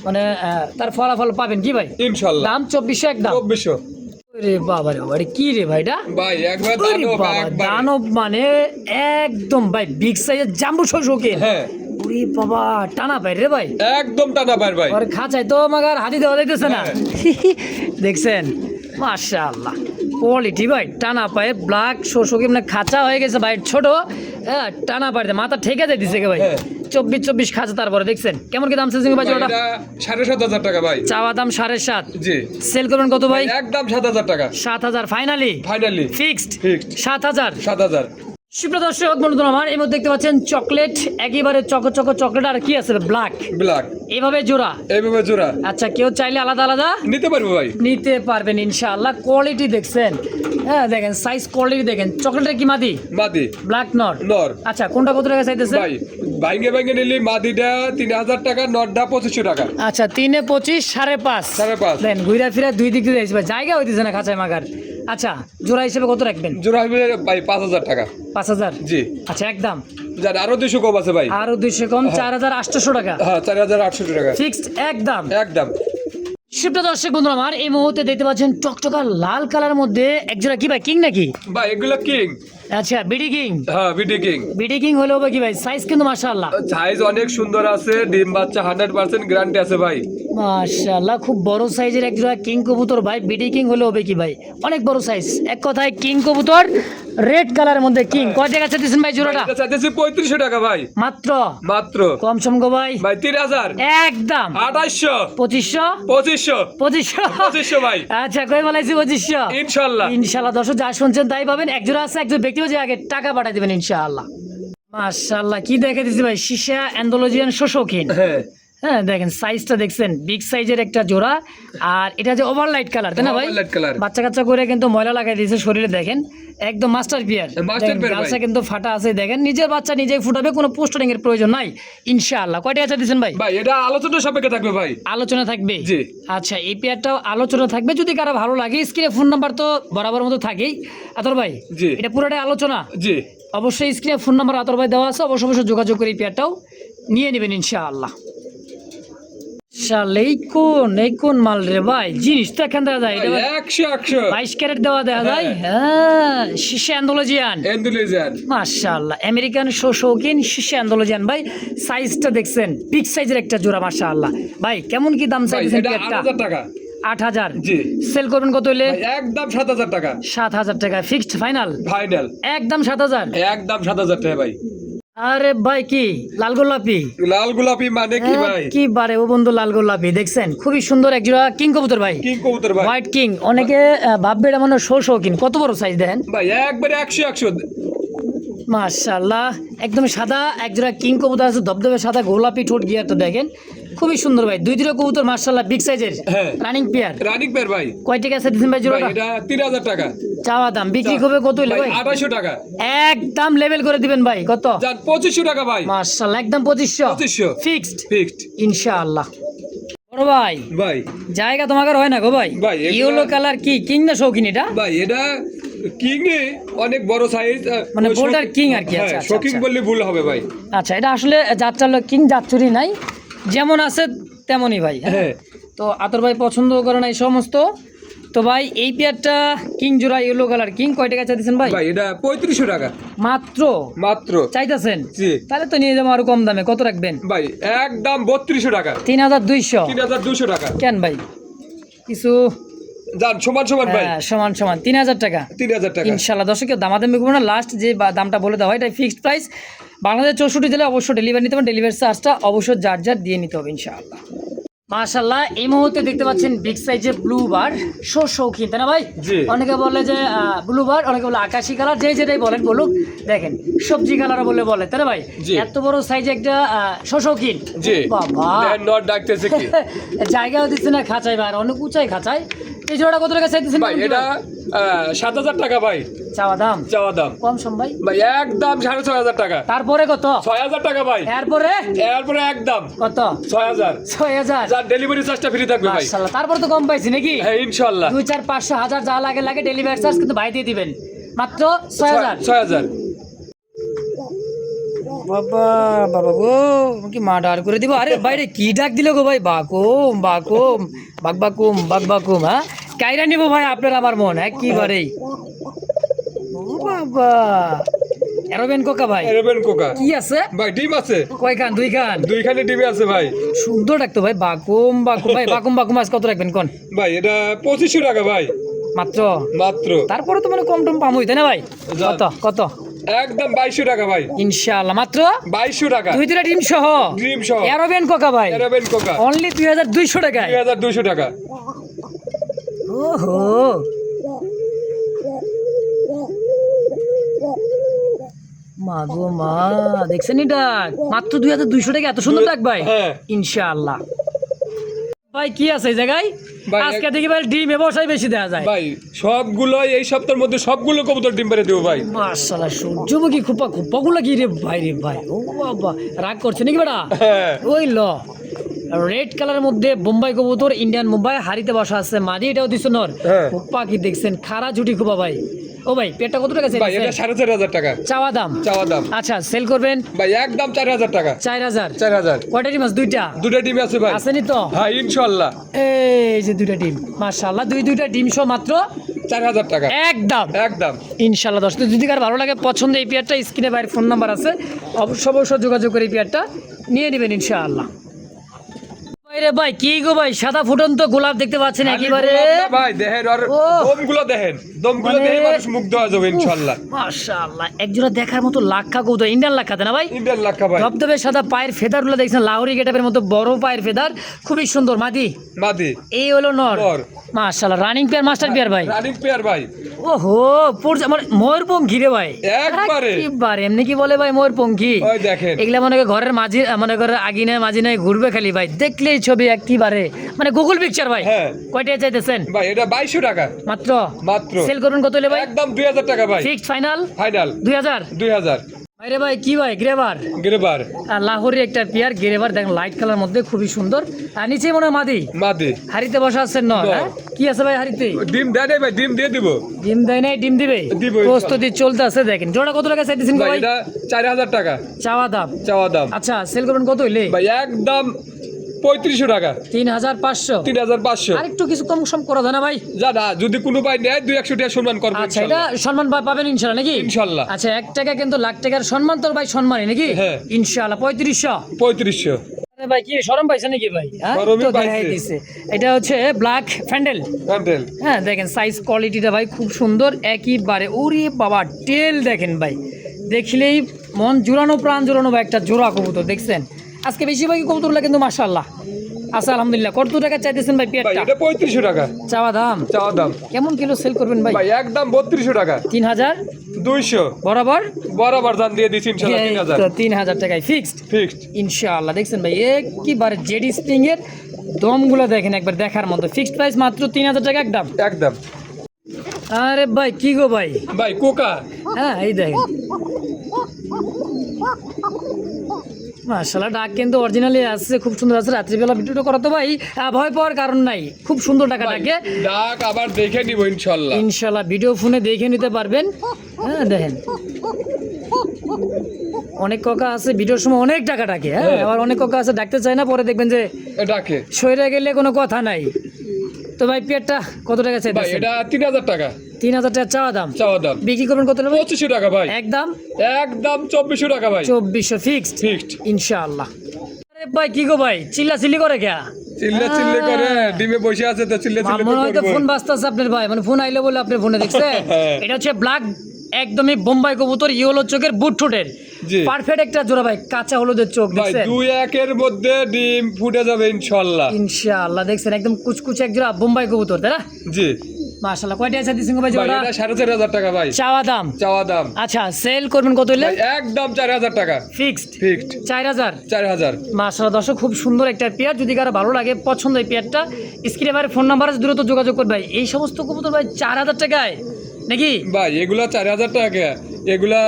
মানে তার ফলাফল পাবেন। কি ভাই ইনশাআল্লাহ। দাম 2,400 একদম। 2,400 রে বাবা রে বাবা, কি রে ভাইটা? ভাই একবার ওরে বাবা, দানব মানে একদম ভাই বিগ সাইজের জাম্বু শোকে। হ্যাঁ ওরে বাবা, টানা পাই রে ভাই, একদম টানা পার ভাই। আর খাঁচাই তো মাগার হাতি দেওয়া যাইতেছে না। হ্যাঁ। দেখছেন মাশাআল্লাহ, কোয়ালিটি ভাই, টানা পায়ে ব্ল্যাক শোষকে মানে খাঁচা হয়ে গেছে ভাই, ছোট হ্যাঁ, টানা পায়ে মাথা ঠেকে দিতেছে কে ভাই। হ্যাঁ। 24 খাচ্ছে তারপরে দেখছেন কেমন কি দাম চাচ্ছেন ভাই জোড়াটা? এটা 7,500 টাকা ভাই। চাওয়া দাম 7.5। জি। সেল করবেন কত ভাই? একদম 7,000 টাকা। 7,000 ফাইনালি ফিক্সড 7,000। 7,000। সুপ্রিয় দর্শক বন্ধুরা আমার এই মধ্যে দেখতে পাচ্ছেন চকলেট, একেবারে চকচক চকলেট, আর কি আছে ব্ল্যাক এইভাবে জোড়া। আচ্ছা, কেউ চাইলে আলাদা আলাদা নিতে পারবো ভাই, নিতে পারবেন ইনশাআল্লাহ। কোয়ালিটি দেখছেন, হ্যাঁ দেখেন সাইজ কোয়ালিটি দেখেন। চকলেটের কি মাদি? ব্ল্যাক নর। আচ্ছা, কোনটা কত টাকা চাইতেছে? ভাই বাইঙ্গে নিলি মাদিটা 3,000 টাকা, নরটা 2,500 টাকা। আচ্ছা, 3 এ 25 5.5 দেন। ঘুরা ফিরা দুই দিক দিয়ে যাইছে, জায়গা হইতেছে না খাঁচায় মাগার। আচ্ছা, জোড়া হিসেবে কত রাখবেন? জোড়া হবে ভাই 5,000 টাকা। 5,000? জি। আচ্ছা, একদম আরো 200 কম আছে ভাই। আরো 200 কম, 4,800 টাকা। হ্যাঁ, 4,800 টাকা ফিক্সড একদম। একদম। সুপ্রিয় দর্শক বন্ধুরা আমার এই মুহূর্তে দেখতে পাচ্ছেন টকটকা লাল কালার মধ্যে একজোড়া কি ভাই কিং নাকি? ভাই এগুলো কিং। আচ্ছা, বিডি কিং। হ্যাঁ, বিডি কিং হলো কি ভাই? সাইজ কিন্তু মাশাআল্লাহ, সাইজ অনেক সুন্দর আছে, ডিম বাচ্চা 100% গ্যারান্টি আছে ভাই। মাশাআল্লাহ, খুব বড় সাইজের একজোড়া কিং কবুতর ভাই। বিডি কিং হলে হবে কি ভাই? অনেক বড় সাইজ, এক কথায় কিং কবুতর, রেড কালারের মধ্যে কিং। কয় টাকা চাইতেছেন ভাই জোড়াটা? এটা চাইতেছি 3500 টাকা ভাই। মাত্র কম সম গো ভাই। 3,000 একদম। 2,800 2500 ভাই। আচ্ছা, কই বলাইছি 2500 ইনশাআল্লাহ। দর্শক যা শুনছেন তাই পাবেন। একজোড়া আছে, একজন ব্যক্তি যে আগে টাকা পাঠিয়ে দিবেন ইনশাআল্লাহ। মাশাআল্লাহ, কি দেখে দিছি ভাই, শিশা অ্যান্ডোলজিয়ান শোষকিন। হ্যাঁ দেখেন সাইজটা দেখছেন, বিগ সাইজের একটা জোড়া। আর এটা যে ওভারলাইট কালার, তাই না ভাই? বাচ্চা কাচ্চা করে কিন্তু ময়লা লাগাই দিয়েছে শরীরে, দেখেন একদম মাস্টার পিয়ার। গালসা কিন্তু ফাটা আছে, দেখেন নিজের বাচ্চা নিজেই ফুটাবে, কোনো পোস্টারিং এর প্রয়োজন নাই ইনশাআল্লাহ। কয়টা আছে দিচ্ছেন ভাই? ভাই এটা আলোচনা সাপেক্ষে থাকবে ভাই। আলোচনা থাকবে? জি। আচ্ছা, এই পেয়ারটাও আলোচনা থাকবে, যদি কারো ভালো লাগে স্ক্রিনে ফোন নাম্বার তো বরাবর মতো থাকেই। আতর ভাই, জি, এটা পুরোটাই আলোচনা। জি, অবশ্যই স্ক্রিনে ফোন নাম্বার আতর ভাই দেওয়া আছে, অবশ্যই যোগাযোগ করে এই পেয়ারটাও নিয়ে নেবেন ইনশাআল্লাহ। এই কোন মাল রে ভাই, জিনিস তো এখান দেখা যায় 22 ক্যারেট দেওয়া দেখা যায়। হ্যাঁ, শিশা অ্যান্ডোলজিয়ান মাশাআল্লাহ, আমেরিকান শৌখিন শিশা অ্যান্ডোলজিয়ান ভাই। সাইজটা দেখছেন, বিগ সাইজের একটা জোড়া মাশাআল্লাহ। ভাই কেমন কি দাম চাইছেন? 8,000। জি। সেল করবেন কত হইলে? একদম 7,000 টাকা। 7,000 টাকা ফিক্সড ফাইনাল? একদম 7,000। একদম 7,000 টাকা ভাই। আরে ভাই, কি লাল গোলাপি মানে কি ভাই? কি বারে ও বন্ধু, লাল গোলাপি দেখছেন, খুবই সুন্দর একজোড়া কিং কবুতর ভাই। White king. অনেকে ভাববে এটা মানে শৌখিন। কত বড় সাইজ দেখেন ভাই, একবারে 100 মাশাআল্লাহ, একদম সাদা একজোড়া কিং কবুতর আছে, ধবধবে সাদা, গোলাপি ঠোঁট গিয়ারটা দেখেন, খুবই সুন্দর ভাই। দুই কবুতর মাশাআল্লাহ, বিগ সাইজের রানিং পেয়ার ভাই। কয় টাকা আছে দিবেন ভাই জোড়াটা? এটা 3,000 টাকা চাওয়া দাম। বিক্রি হবে কত হইলো ভাই? 2,800 টাকা। একদম লেভেল করে দিবেন ভাই। কত? 2,500 টাকা ভাই। মাশাআল্লাহ, একদম 2,500 ফিক্সড ইনশাআল্লাহ। বড় ভাই, জায়গা তোমাদের হয় না গো ভাই? ইয়েলো কালার কি কিং না শৌখিন? এটা ভাই এটা কিং এ অনেক বড় সাইজ, মানে বোল্ডার কিং আর কি। আচ্ছা, শৌখিন বললে ভুল হবে ভাই। আচ্ছা, এটা আসলে জাতচালো কিং, জাতচুরি নাই, যেমন আছে তেমনই ভাই। হ্যাঁ, তো আতর ভাই পছন্দ করে না এই সমস্ত। তো ভাই এই পেয়ারটা কিং জোড়া ইয়েলো কালার কিং, কয় টাকা চাইতেছেন ভাই? ভাই এটা 3500 টাকা মাত্র চাইতেছেন? জি। তাহলে তো নিয়ে যাবো আরো কম দামে। কত রাখবেন ভাই? একদম 3200 টাকা। 3,200 টাকা। কেন ভাই, কিছু সমান ভাই? সমান 3,000 টাকা ইনশাআল্লাহ। দর্শক দামাদামি করবো না, লাস্ট যে দামটা বলে দেওয়া হয় এটা ফিক্সড প্রাইস। বাংলাদেশ 64 জেলায় অবশ্যই ডেলিভারি নিতে পারেন, ডেলিভারি চার্জটা অবশ্যই যার দিয়ে নিতে হবে ইনশাআল্লাহ। মাশাআল্লাহ, এই মুহূর্তে দেখতে পাচ্ছেন বিগ সাইজের ব্লু বার, শৌখিন, তাই না ভাই? অনেকে বলে যে ব্লু বার, অনেকে বলে আকাশি কালার, যেটাই বলেন বলুক। দেখেন সবজি কালার বলে তাই না ভাই? এত বড় সাইজে একটা শৌখিন, বাবা ডাকতেছে কি জায়গাও দিচ্ছে না খাঁচায় ভাই, অনেক উঁচাই খাঁচায়। এই জোড়াটা কত টাকা চাইতেছেন ভাই? এটা 7,000 টাকা ভাই। চাওয়া দাম কম সম ভাই? ভাই একদম 6,500 টাকা। তারপরে কত? 6,000 টাকা ভাই। এরপরে একদম কত? 6,000 যার ডেলিভারি চার্জটা ফ্রি থাকবে ভাই। মাশাআল্লাহ, তারপরে তো কম পাইছি নাকি? হ্যাঁ ইনশাআল্লাহ। 2, 4, 500, 1000 যা লাগে ডেলিভারি চার্জ কিন্তু ভাই দিয়ে দিবেন মাত্র 6,000। বাবা গো, কি মার্ডার করে দিব। আরে বাইরে কি ডাক দিল গো ভাই? বাকুম বাকুম। হ্যাঁ, কাইরা নিব ভাই আপনার আমার মন একেবারেই। ও বাবা, এরোবেন কোকা ভাই? কি আছে ভাই? ডিম আছে। কয়খান? 2 খান। 2 খানে ডিম আছে ভাই। সুন্দর ডাকতো ভাই, বাকুম ভাই। বাকুম আজ কত রাখবেন কোন ভাই? এটা 2500 টাকা ভাই। মাত্র? তারপরে তো মানে কম টম পামই, তাই না ভাই? কত? একদম 2200 টাকা ভাই, ইনশাআল্লাহ মাত্র 2200 টাকা, দুই দুটা ডিম সহ, ডিম সহ এরোবেন কোকা ভাই, এরোবেন কোকা অনলি 2200 টাকায়, 2200 টাকা। ওহো মা গো মা, দেখছেন এটা মাত্র 2200 টাকা, এত সুন্দর ডাক ভাই। হ্যাঁ। ইনশাআল্লাহ ভাই কি আছে এই জায়গায়, ভাই, আজকে দেখি ভাই ডিম বসাই বেশি দেওয়া যায় ভাই সবগুলো এই সপ্তাহের মধ্যে সবগুলো কবুতর ডিম পেড়ে দেবো ভাই। মাশাআল্লাহ, সূর্যমুখী খোপাগুলো কি রে ভাই, রে ভাই, ও বাবা রাগ করছে নাকি বেটা, হ্যাঁ ওই ল রেড কালারের মধ্যে বোম্বাই কবুতর, ইন্ডিয়ান মুম্বাই, হাড়িতে বসা আছে মাদি, এটাও দিছো নর, হ্যাঁ। খোপা কি দেখছেন, খাড়া ঝুটি খোপা ভাই। ও ভাই পেটটা কত টাকা ভাই, এটা 4500 টাকা চাওয়া দাম, চাওয়া দাম। আচ্ছা সেল করবেন ভাই একদম 4000 টাকা, 4000, 4000। কয়টা ডিম আছে, দুইটা দুটো ডিম আছে ভাই, আসেনি তো, হ্যাঁ ইনশাআল্লাহ। এই যে দুইটা ডিম মাশাআল্লাহ, দুইটা ডিম সহ মাত্র 4000 টাকা একদম একদম। ইনশাআল্লাহ। দর্শক যদি কার ভালো লাগে পছন্দ এই পেয়ারটা, স্ক্রিনে বাইরের ফোন নাম্বার আছে, অবশ্যই যোগাযোগ করে এই পেয়ারটা নিয়ে নেবেন ইনশাআল্লাহ। রে ভাই কি গো ভাই, সাদা ফুটন্ত গোলাপ দেখতে পাচ্ছেন একেবারে ভাই, দেখেন আর ও। দমগুলো দেখেন, দমগুলো দেখে মানুষ মুগ্ধ হয়ে যাবে ইনশাআল্লাহ। মাশাআল্লাহ, একজোড়া দেখার মতো লাক্ষা কবুতর, ইন্ডিয়ান লাক্ষাতে না ভাই, ইন্ডিয়ান লাক্ষা ভাই, ধবধবে সাদা পায়ের ফেদারগুলো দেখছেন, লাহোরি গেটআপের মতো বড় পায়ের ফেদার, খুবই সুন্দর মাদি, মাদি এই হলো নর। নর। মাশাআল্লাহ, রানিং পেয়ার, মাস্টার পেয়ার ভাই, রানিং পেয়ার ভাই। ওহো মানে ময়ূরপঙ্খী রে ভাই, একবারে। একেবারে এমনি কি বলে ভাই ময়ূরপঙ্খী, ওই দেখেন, এগুলা মনে করে ঘরের মাঝি, মনে করে আগিনে মাঝিনে ঘুরবে খালি ভাই, দেখলেই ছবি একেবারে মানে গুগল পিকচার ভাই। হ্যাঁ। কয়টা চাইতেছেন ভাই এটা 2200 টাকা মাত্র, মাত্র। সেল করুন কত হলে ভাই, একদম 2000 টাকা ভাই, ফিক্সড ফাইনাল ফাইনাল 2000। 2000। ভাইরে ভাই কি ভাই, গ্রেভার গিরবার আর লাহোরি একটা পেয়ার, গ্রেভার দেখেন লাইট কালার মধ্যে খুবই সুন্দর, আর নিচে মনে হয় মাদি, মাদি হাড়িতে বসা আছেন নর, নর। হ্যাঁ? কি আছে ভাই হাড়িতে, ডিম দেয় নাই ভাই, ডিম দিয়ে দিব। ডিম দেয় নাই, ডিম দিবে, দিব, প্রস্তুতি চলতে আছে। দেখেন জোড়া কত টাকা চাইতেছেন ভাই ভাই, এটা 4000 টাকা চাওয়া দাম, চাওয়া দাম। আচ্ছা সেল করবেন কত হইলে ভাই একদম 3500 টাকা, 3500, 3500। আর একটু কিছু কম সম করা যায় না ভাই, জানা যদি কোনো ভাই নেয় 200 টাকা সম্মান করবে আচ্ছা এটা সম্মান পাবেন ইনশাআল্লাহ নাকি, ইনশাআল্লাহ। আচ্ছা 1 টাকা কিন্তু লাখ টাকার সম্মান তোর ভাই, সম্মানই নাকি, হ্যাঁ। ইনশাআল্লাহ 3500। 3500। আরে ভাই কি শরম পাইছে নাকি ভাই, হ্যাঁ শরমই তো পাইছে। দেখাই দিছে, এটা হচ্ছে ব্ল্যাক ফ্যান্ডেল, হ্যান্ডেল হ্যাঁ দেখেন সাইজ কোয়ালিটিটা ভাই খুব সুন্দর একেবারে, ওরে বাবা টেল দেখেন ভাই, দেখলেই মন জোড়ানো প্রাণ জোড়ানো ভাই, একটা জোড়া কবুতর দেখছেন। আজকে বেশিরভাগই কবুতরগুলো কিন্তু মাশাআল্লাহ আচ্ছা আলহামদুলিল্লাহ। কত টাকা চাইতেছেন ভাই ভাই পেয়ারটা, এটা 3500 টাকা চাওয়া দাম, চাওয়া দাম। কেমন কিলো সেল করবেন ভাই, ভাই একদম 3200 টাকা, 3200 বরাবর বরাবর দাম দিয়ে দিচ্ছি ইনশাআল্লাহ। 3000 3000 টাকায় ফিক্সড ফিক্সড ইনশাআল্লাহ। দেখছেন ভাই একেবারে জেডি স্প্রিং এর দমগুলো দেখেন একবার দেখার মতো, ফিক্সড প্রাইস মাত্র 3000 টাকা একদম একদম। আরে ভাই কি গো ভাই, ভাই কোকা হ্যাঁ এই দেখেন মাশাআল্লাহ, ডাক কিন্তু অরিজিনালি আসছে, খুব সুন্দর আছে। রাত্রিবেলা ভিডিওটা করা তো ভাই ভয় পাওয়ার কারণ নাই, খুব সুন্দর টাকা ডাকে, ডাক আবার দেখে নিব ইনশাআল্লাহ। ইনশাআল্লাহ ভিডিও ফোনে দেখে নিতে পারবেন। হ্যাঁ দেখেন অনেক কাকা আছে ভিডিওর সময় অনেক টাকা ডাকে, হ্যাঁ আবার অনেক কাকা আছে ডাকতে চায় না, পরে দেখবেন যে ডাকে সইরে গেলে কোনো কথা নাই। তো ভাই পেয়ারটা কত টাকা ভাই চাইতেছেন, এটা 3000 টাকা 3000 টাকা চাওয়া দাম, চাওয়া দাম। বিক্রি করবেন কত নেবেন, 2500 টাকা ভাই একদম একদম 2400 টাকা ভাই 2400 ফিক্সড ফিক্সড। ইনশাআল্লাহ। আরে ভাই কি গো ভাই চিল্লি করে কে, চিল্লা চিল্লি করে ডিমে বসে আছে তো চিল্লা চিল্লি মনে হয় তো করব। ফোন বাজতেছে আপনার ভাই, মানে ফোন আইলো বলে আপনার ফোনে দেখছেন। এটা হচ্ছে ব্ল্যাক একদমই বোম্বাই কবুতর, ইয়েলো চোখের বুট ঠোঁটের, জি। পারফেক্ট একটা জোড়া ভাই, কাঁচা হলুদের চোখ ভাই দেখছেন, 2-1 এর মধ্যে ডিম ফুটে যাবে ইনশাআল্লাহ ইনশাআল্লাহ। দেখছেন একদম কুচকুচে এক জোড়া বোম্বাই কবুতর, তাই না জি। মাশাআল্লাহ। কয়টা আছে দিছেন ভাই ভাই জোড়া, এটা 4500 টাকা ভাই চাওয়া দাম, চাওয়া দাম। আচ্ছা সেল করবেন কত হইলে, ভাই একদম 4000 টাকা ফিক্সড ফিক্সড 4000। 4000। মাশাআল্লাহ দর্শক খুব সুন্দর একটা পেয়ার, যদি কারো ভালো লাগে পছন্দ এই পেয়ারটা, স্ক্রিনে ভাই ফোন নাম্বার আছে, দ্রুত যোগাযোগ করবে ভাই। এই সমস্ত কবুতর ভাই 4000 টাকায় নাকি ভাই এগুলা 4000 টাকা, এগুলা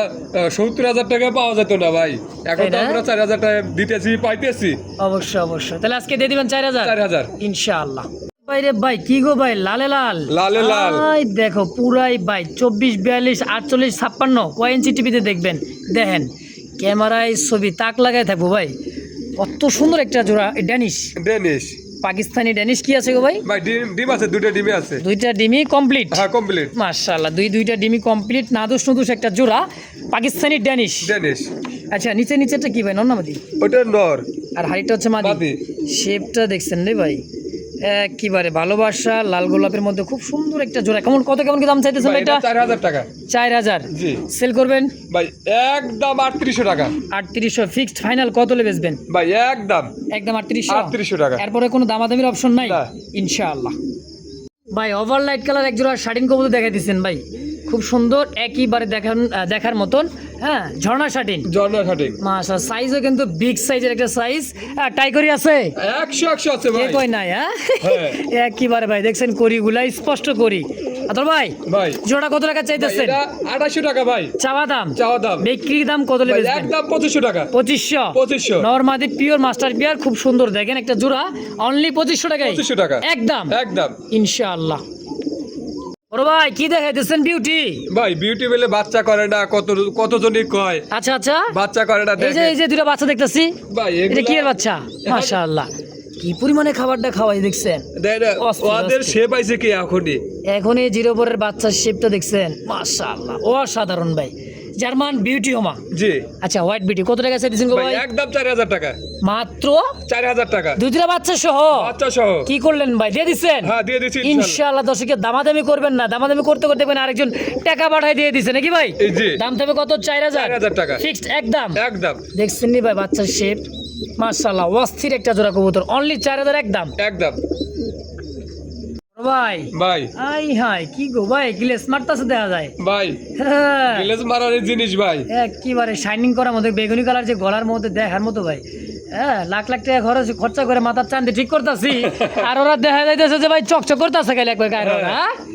70000 টাকা পাওয়া যেত না ভাই, এখন তো তাই না? আমরা 4000 টাকা দিতেছি পাইতেছি। অবশ্যই তাহলে আজকে দিয়ে দিবেন 4000 4000 ইনশাআল্লাহ। ভাই রে ভাই কি গো ভাই, লালে লাল লালে লাল। আই দেখো পুরাই ভাই 24 42 48 56 কয় ইঞ্চি টিভিতে দেখবেন, দেখেন ক্যামেরায় ছবি তাক লাগাই থাকবো ভাই, কত সুন্দর একটা জোড়া ড্যানিশ, ডেনিশ পাকিস্তানি ড্যানিশ কি আছে গো ভাই, ভাই ডিম আছে, দুটো ডিমে আছে। দুইটা ডিমই কমপ্লিট, হ্যাঁ কমপ্লিট মাশাআল্লাহ দুইটা ডিমই কমপ্লিট, নাদুস নুদুস একটা জোড়া পাকিস্তানি ড্যানিশ। ডেনিশ। আচ্ছা নিচেটা কি ভাই নন্নামাদি, ওটা নর আর হাড়িটা হচ্ছে মাদি, মাদি। শেপটা দেখছেন রে ভাই, একেবারে ভালোবাসা লাল গোলাপের মধ্যে খুব সুন্দর একটা জোড়া। কেমন কি দাম চাইতেছেন ভাই এটা? 4000 টাকা। 4000 জি। সেল করবেন ভাই একদম 3800 টাকা। 3800 ফিক্সড, ফাইনাল কত হলে বেচবেন? ভাই একদম 3800 টাকা। এরপরে কোনো দামাদামির অপশন নাই না। ইনশাআল্লাহ। ভাই ওভার লাইট কালার এক জোড়া শাটিন কবুতর দেখাই দিচ্ছেন ভাই, খুব সুন্দর, একইবারে দেখার মতন। হ্যাঁ, ঝর্ণা শাটিন, জর্না শাটিং। মাশাআল্লাহ, সাইজও কিন্তু বিগ সাইজের একটা সাইজ। টাইগরি আছে 100 আছে কে ভাই। কই নাই? হ্যাঁ, হ্যাঁ। একইবারে ভাই দেখছেন করিগুলা স্পষ্ট করি। আতর ভাই ভাই জোড়া কত টাকা ভাই, চাইতেছেন? এটা 2800 টাকা ভাই। চাওয়া দাম দাম বিক্রির দাম কত ভাই বেচবেন? একদম 2500 টাকা। 2500 নরমাদি পিওর মাস্টার পিয়ার, খুব সুন্দর দেখেন একটা জোড়া, অনলি 2500 টাকায় 2500 টাকা একদম একদম। ইনশাআল্লাহ। ওরে ভাই কি দেখাইতেছেন? বিউটি ভাই বিউটি বলে বাচ্চা করে না, কতজনই কয় আচ্ছা বাচ্চা করে না। এই যে দুটো বাচ্চা দেখতেছি, ভাই এটা কি এর বাচ্চা? মাশাআল্লাহ, কি পরিমাণে খাবারটা খাওয়াই দেখছেন। ওদের শেপ আইছে কি এখন এই জিরো পরের বাচ্চার শেপটা দেখছেন, মাশাআল্লাহ অসাধারণ ভাই। জার্মান বিউটি হোমা। জি। আচ্ছা, হোয়াইট বিউটি কত টাকা চাইতেছেন গো ভাই ভাই? একদম 4000 টাকা। মাত্র 4000 টাকা। দুইটা বাচ্চা সহ। বাচ্চা সহ কি করলেন ভাই? দিয়ে দিচ্ছেন? হ্যাঁ দিয়ে দিচ্ছি ইনশাআল্লাহ। দর্শককে দামাদামি করবেন না, দামাদামি করতে দেখবেন আরেকজন টাকা পাঠাই দিয়ে দিছে নাকি ভাই? জি। দাম থাকবে কত? 4000 টাকা ফিক্সড একদম। একদম। দেখছেন নি ভাই বাচ্চার শেপ, মাশাআল্লাহ অস্থির একটা জোড়া কবুতর, অনলি 4000 একদম একদম। ভাই ভাই আই হাই কি গো ভাই, গ্লেস মারতাছে দেখা যায় ভাই, হ্যাঁ, গ্লেজ মারার জিনিস ভাই। একেবারে শাইনিং করার মধ্যে, বেগুনি কালার যে গলার মধ্যে দেখার মতো ভাই। হ্যাঁ, লাখ টাকা খরচা করে মাথার চাঁদে ঠিক করতেছি, আর ওরা দেখা যাইতেছে যে ভাই চকচক করতেছে গেলে একবার গায়ের ওরা।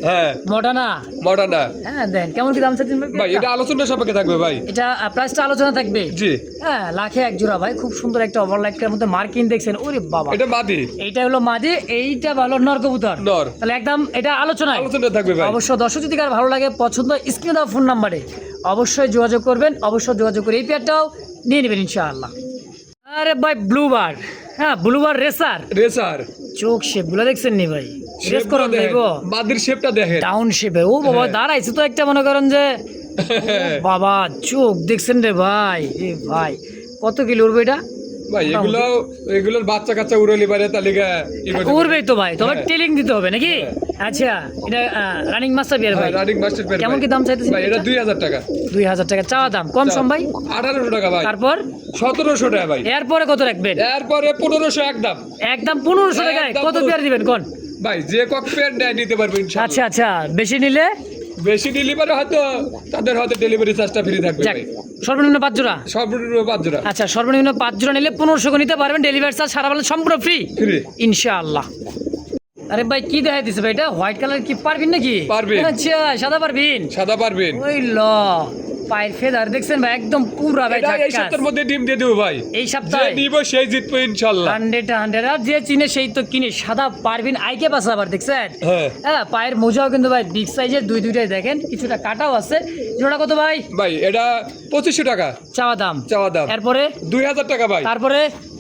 হ্যাঁ মডার্না মডার্না। হ্যাঁ, দেন কেমন কি দাম চাচ্ছেন ভাই এটা আলোচনা সাপেক্ষে থাকবে ভাই। এটা প্রাইসটা আলোচনা থাকবে। জি। হ্যাঁ, লাখে এক জোড়া ভাই, খুব সুন্দর একটা ওভারলাইটের মধ্যে মার্কিং দেখছেন। ওরে বাবা, এটা মাদি। এইটা হলো মাদি, এইটা ভালো নর কবুতর। নর। তাহলে একদম এটা আলোচনা থাকবে ভাই। অবশ্য দর্শক যদি কার ভালো লাগে, পছন্দ, স্ক্রিনে দেওয়া ফোন নাম্বারে অবশ্যই যোগাযোগ করবেন, অবশ্যই যোগাযোগ করে এই পেয়ারটাও নিয়ে নেবেন ইনশাআল্লাহ। আরে ভাই ব্লুবার, হ্যাঁ ব্লুবার রেসার চোখ শেপ গুলো দেখছেন নি ভাই? শেপ করে দেখো মাদির শেপটা দেখেন, ডাউন শেপে। ও বাবা, দাঁড়াইছে তো একটা, মনে করেন যে বাবা চোখ দেখছেন রে ভাই। এ ভাই কত কিলো উঠবে এটা ভাই? এগুলোর বাচ্চা কাচ্চা উড়লি পারে, তাহলে উড়বেই তো ভাই, তবে টেলিং দিতে হবে নাকি? আচ্ছা, এটা রানিং মাস্টার বিয়ার ভাই, রানিং মাস্টার পেয়ার। কেমন কি দাম চাইতেছেন ভাই এটা 2000 টাকা। 2000 টাকা চাওয়া দাম, কম সম ভাই 1800 টাকা ভাই। তারপর 1700 টাকা ভাই। এরপরে কত রাখবেন? এরপরে 1500 একদম। একদম 1500 টাকায় কত পেয়ার দিবেন কোন ভাই? যে কক পেয়ার নেয় নিতে পারবে ইনশাআল্লাহ। আচ্ছা, বেশি নিলে বেশি ডেলিভারি হয়তো তাদের হয়তো ডেলিভারি চার্জটা ফ্রি থাকবে যাক, ভাই। সর্বনিম্ন 5 জোড়া। সর্বনিম্ন 5 জোড়া। আচ্ছা, সর্বনিম্ন 5 জোড়া নিলে 1500 করে নিতে পারবেন, ডেলিভারি চার্জ সারা বেলা সম্পূর্ণ ফ্রি ফ্রি ইনশাআল্লাহ। আরে ভাই কি দেখাই দিছে ভাই? এটা হোয়াইট কালার কি পারবিন নাকি? পারবিন। আচ্ছা, সাদা পারবিন? সাদা পারবেন। ওই ল পায়ের ফেদার দেখছেন ভাই, একদম পুরা ভাই এটা এই ঝাক্কাস। সপ্তাহের মধ্যে ডিম দিয়ে দেবো ভাই। এই সপ্তাহে যে নিব সেই জিতবে ইনশাআল্লাহ। 100 আর যে চিনে সেই তো কিনে। সাদা পারবিন আইকে পাশে আবার দেখছেন। হ্যাঁ হ্যাঁ, পায়ের মোজাও কিন্তু ভাই বিগ সাইজের, দুইটাই দেখেন, কিছুটা কাটাও আছে। জোড়া কত ভাই? ভাই এটা 2500 টাকা চাওয়া দাম। এরপরে 2000 টাকা ভাই।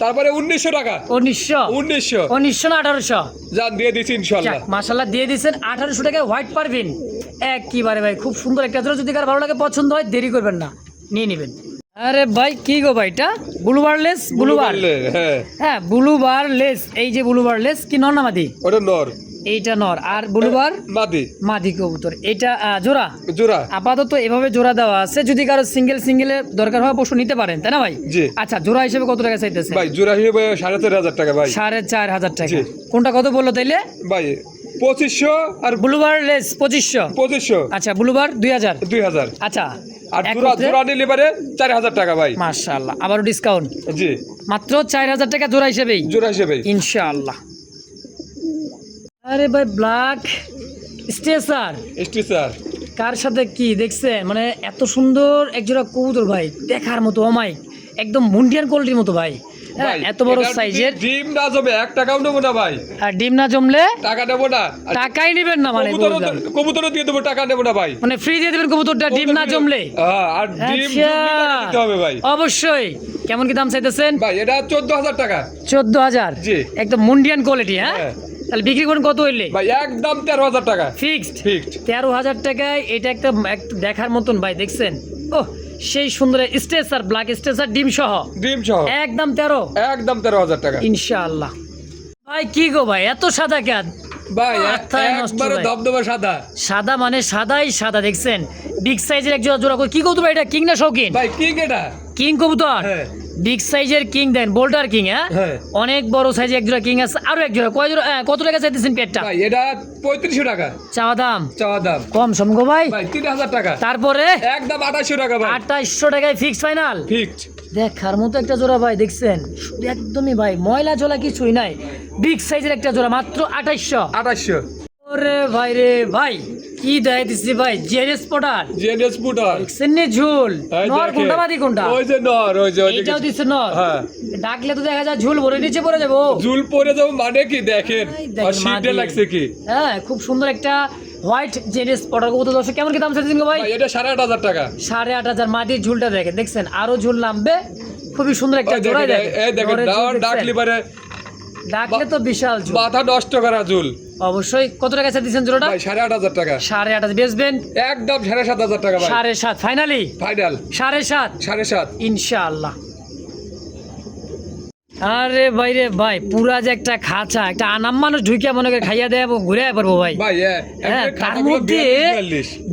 তারপরে 1900 টাকা। 1900 না 1800? জান দিয়ে দিছি ইনশাআল্লাহ। মাশাআল্লাহ দিয়ে দিছেন 1800 টাকায় হোয়াইট পারবিন। একবারে ভাই খুব সুন্দর একটা জোড়া, যদি কার ভালো লাগে, পছন্দ হয়, দেরি করবেন না, নিয়ে নেবেন। আরে ভাই কি গো ভাই, এটা ব্লুবারলেস? হ্যাঁ ব্লুবারলেস। এই যে ব্লুবারলেস কি নর না মাদি? ওটা নর, এইটা নর, আর ব্লুবার মাদি কবুতর। এটা জোড়া আপাতত এভাবে জোড়া দেওয়া আছে, যদি কারো সিঙ্গেলের দরকার হয় অবশ্য নিতে পারেন, তাই না ভাই? আচ্ছা, জোড়া হিসেবে কত টাকা চাইতেছে ভাই? জোড়া হিসেবে 4500 টাকা ভাই। 4500 টাকা। কোনটা কত বললো তাইলে ভাই? 2500 আর ব্লুবারলেস 2500। আচ্ছা, ব্লুবার 2000। আচ্ছা, আর জোড়া নিলে পারে 4000 টাকা ভাই। মাশাআল্লাহ, আবারও ডিসকাউন্ট। জি, মাত্র 4000 টাকা জোড়া হিসেবে ইনশাআল্লাহ। আরে ভাই ব্ল্যাক স্টেসার কার সাথে কি দেখছেন? মানে এত সুন্দর একজোড়া কবুতর ভাই, দেখার মতো অমাইক, একদম মুন্ডিয়ান কোয়ালিটির মতো ভাই। হ্যাঁ, এত বড় সাইজের। ডিম না জমে 1 টাকাও নেবো না ভাই। আর ডিম না জমলে টাকা নেবো না। টাকাই নেবেন না মানে? কবুতরও দিয়ে দেবো, টাকা নেবো না ভাই। মানে ফ্রি দিয়ে দেবেন কবুতরটা ডিম না জমলে? আর ডিম দিতে হবে ভাই। অবশ্যই। কেমন কি দাম চাইতেছেন ভাই? এটা 14000 টাকা। 14000? জি, একদম মুন্ডিয়ান কোয়ালিটি। হ্যাঁ, তাহলে বিক্রি করেন কত হইলে? ভাই একদম 13000 টাকা ফিক্সড। 13000 টাকায় এটা একটা দেখার মতন ভাই, দেখছেন? ওহ, সেই সুন্দর স্টেসার, ব্ল্যাক স্টেসার, ডিম সহ। একদম 13000 টাকা ইনশাআল্লাহ। ভাই কি গো ভাই এত সাদা কেন ভাই মাথায় নষ্ট একবারে ভাই। দবদবা সাদা। সাদা মানে সাদাই সাদা দেখছেন বিগ সাইজের এক জোড়া জোড়া কি কবুতর ভাই এটা কিং না শৌখিন ভাই কি এটা? কিং কবুতর হ্যাঁ। বিগ সাইজের কিং দেন বোল্টার কিং হ্যাঁ হ্যাঁ। অনেক বড় সাইজের এক জোড়া কিং আছে আরো এক জোড়া কয় জোড়া কত টাকা চাইতেছেন পেটটা ভাই এটা 3500 টাকা চাওয়া দাম চাওয়া দাম। কম সম গো ভাই ভাই 3000 টাকা। তারপরে একদম 2800 টাকা ভাই। 2800 টাকায় ফিক্স ফাইনাল ফিক্সড। দেখার মতো একটা জোড়া ভাই দেখছেন শুধু একদমই ভাই ময়লা জোলা কিছুই নাই বিগ সাইজের একটা জোড়া মাত্র 2800 ওরে ভাই রে ভাই কি দেয় দিছি ভাই জেরেস পটার জিএনএস পুটার। দেখছেন নি ঝুল নর কোনটা বাদি কোনটা ওই যে নর ওই যে এইটাও দিছে নর হ্যাঁ। ডাকলে তো দেখা যায় ঝুল ভরে নিচে পড়ে যাবো ঝুল পরে যাবো মানে কি দেখেন এই দেখেন, আর শীতে মাদি। লাগছে কি হ্যাঁ খুব সুন্দর একটা হোয়াইট জেরেস পটার কত দর্শক কেমন কি দাম চাইছেন গো ভাই ভাই এটা 8500 টাকা। 8500 মাটির ঝুলটা দেখেন দেখছেন আরো ঝুল নামবে খুবই সুন্দর একটা ওই জোড়াই দেখেন এই দেখেন নরের ঝুল দেখছেন? ডাকলি পারে ডাকলে তো বিশাল ঝুল মাথা নষ্ট করা ঝুল। অবশ্যই কত টাকা দিচ্ছেন জোড়াটা ভাই 8500 টাকা। 8.5 বেচবেন একদম 7500 টাকা ভাই। 7.5 ফাইনালি ফাইনাল 7.5 7.5। ইনশাআল্লাহ। আরে ভাই রে ভাই পুরা যে একটা খাঁচা একটা আনাম মানুষ ঢুকিয়া মনে করে খাইয়া দেয় এবং ঘুরে পারবো ভাই ভাই হ্যাঁ তার খাতাগুলো মধ্যে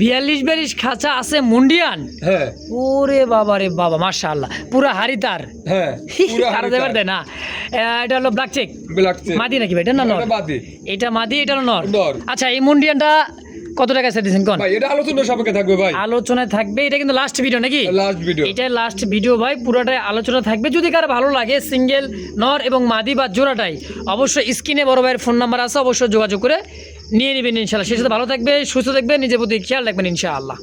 42 খাঁচা আছে মুন্ডিয়ান হ্যাঁ ওরে বাবা রে বাবা মাশাআল্লাহ পুরা হারিতার হ্যাঁ পুরো আর দেবার দেয় না এটা হলো ব্ল্যাক চেক ব্ল্যাক চেক মাদি নাকি ভাই এটা না নর এটা বাদি। এটা মাদি এটা হলো নর নর। আচ্ছা এই মুন্ডিয়ানটা কত টাকা দিয়েছেন কোন ভাই এটা আলোচনা সাপেক্ষে থাকবে ভাই। আলোচনায় থাকবে এটা কিন্তু লাস্ট ভিডিও নাকি লাস্ট ভিডিও। এটা লাস্ট ভিডিও ভাই পুরোটাই আলোচনা থাকবে যদি কারো ভালো লাগে সিঙ্গেল নর এবং মাদি বা জোড়াটাই অবশ্যই স্ক্রিনে বড় ভাইয়ের ফোন নাম্বার আছে অবশ্যই যোগাযোগ করে নিয়ে নেবেন ইনশাআল্লাহ সেই সাথে ভালো থাকবে সুস্থ থাকবে নিজের প্রতি খেয়াল রাখবেন ইনশাআল্লাহ।